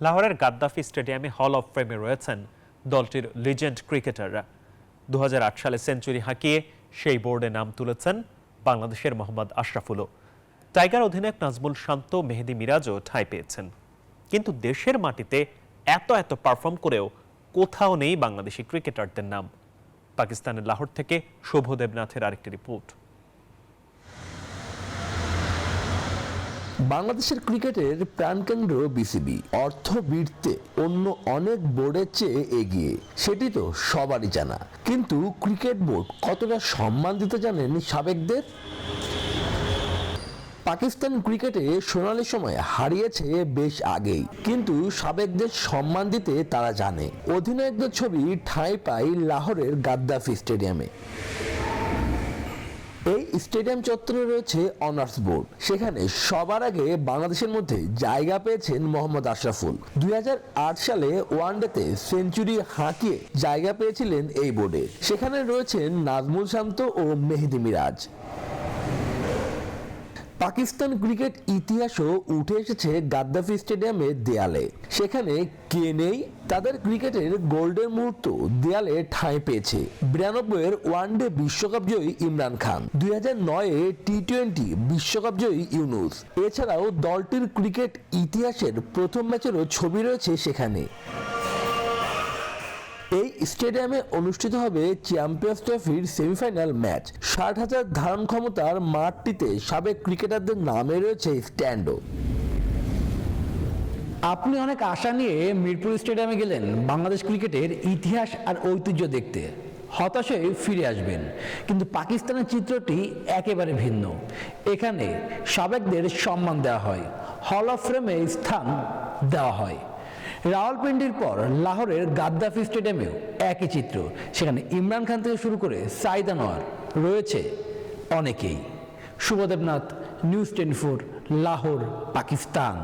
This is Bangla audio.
লাহোরের গাদ্দাফি স্টেডিয়ামে হল অব ফেমে রয়েছেন দলটির লিজেন্ড ক্রিকেটাররা। 2008 সালে সেঞ্চুরি হাঁকিয়ে সেই বোর্ডে নাম তুলেছেন বাংলাদেশের মোহাম্মদ আশরাফুলও। টাইগার অধিনায়ক নাজমুল শান্ত, মেহেদী মিরাজও ঠাঁই পেয়েছেন। কিন্তু দেশের মাটিতে এত পারফর্ম করেও কোথাও নেই বাংলাদেশি ক্রিকেটারদের নাম। পাকিস্তানের লাহোর থেকে শুভদেব নাথের আরেকটি রিপোর্ট। বাংলাদেশের ক্রিকেটের প্রাণকেন্দ্র বিসিবি অর্থবৃত্তে অন্য অনেক বোর্ডের চেয়ে এগিয়ে, সেটি তো সবারই জানা। কিন্তু ক্রিকেট বোর্ড কতটা সম্মান দিতে জানেন সাবেকদের? পাকিস্তান ক্রিকেটে সোনালী সময় হারিয়েছে বেশ আগেই, কিন্তু সাবেকদের সম্মান দিতে তারা জানে। অধিনায়কদের ছবি ঠাঁই পায় লাহোরের গাদ্দাফি স্টেডিয়ামে। এই স্টেডিয়াম চত্বরে রয়েছে অনার্স বোর্ড। সেখানে সবার আগে বাংলাদেশের মধ্যে জায়গা পেয়েছেন মোহাম্মদ আশরাফুল। 2008 সালে ওয়ানডেতে সেঞ্চুরি হাঁকিয়ে জায়গা পেয়েছিলেন এই বোর্ডে। সেখানে রয়েছেন নাজমুল শান্ত ও মেহেদী মিরাজ। পাকিস্তান ক্রিকেট ইতিহাসও উঠে এসেছে গাদ্দাফি স্টেডিয়ামের দেয়ালে। সেখানে কে নেই? তাদের ক্রিকেটের গোল্ডেন মুহূর্ত দেয়ালে ঠাঁই পেয়েছে। 92-এর ওয়ানডে বিশ্বকাপ জয়ী ইমরান খান, 2009-এ টি-20 বিশ্বকাপ জয়ী ইউনুস। এছাড়াও দলটির ক্রিকেট ইতিহাসের প্রথম ম্যাচেরও ছবি রয়েছে সেখানে। এই স্টেডিয়ামে অনুষ্ঠিত হবে চ্যাম্পিয়ন্স ট্রফির সেমিফাইনাল ম্যাচ। 60,000 ধারণ ক্ষমতার মাঠটিতে সাবেক ক্রিকেটারদের নামে রয়েছে স্ট্যান্ডও। আপনি অনেক আশা নিয়ে মিরপুর স্টেডিয়ামে গেলেন বাংলাদেশ ক্রিকেটের ইতিহাস আর ঐতিহ্য দেখতে। হতাশ হয়ে ফিরে আসবেন। কিন্তু পাকিস্তানের চিত্রটি একেবারে ভিন্ন। এখানে সাবেকদের সম্মান দেওয়া হয়, হল অফ ফেমে স্থান দেওয়া হয়। রাওয়ালপিন্ডির পর লাহোরের গাদ্দাফি স্টেডিয়ামেও একই চিত্র। সেখানে ইমরান খান থেকে শুরু করে সাইদ আনোয়ার রয়েছে অনেকেই। শুভদেব নাথ, নিউজ 24, লাহোর, পাকিস্তান।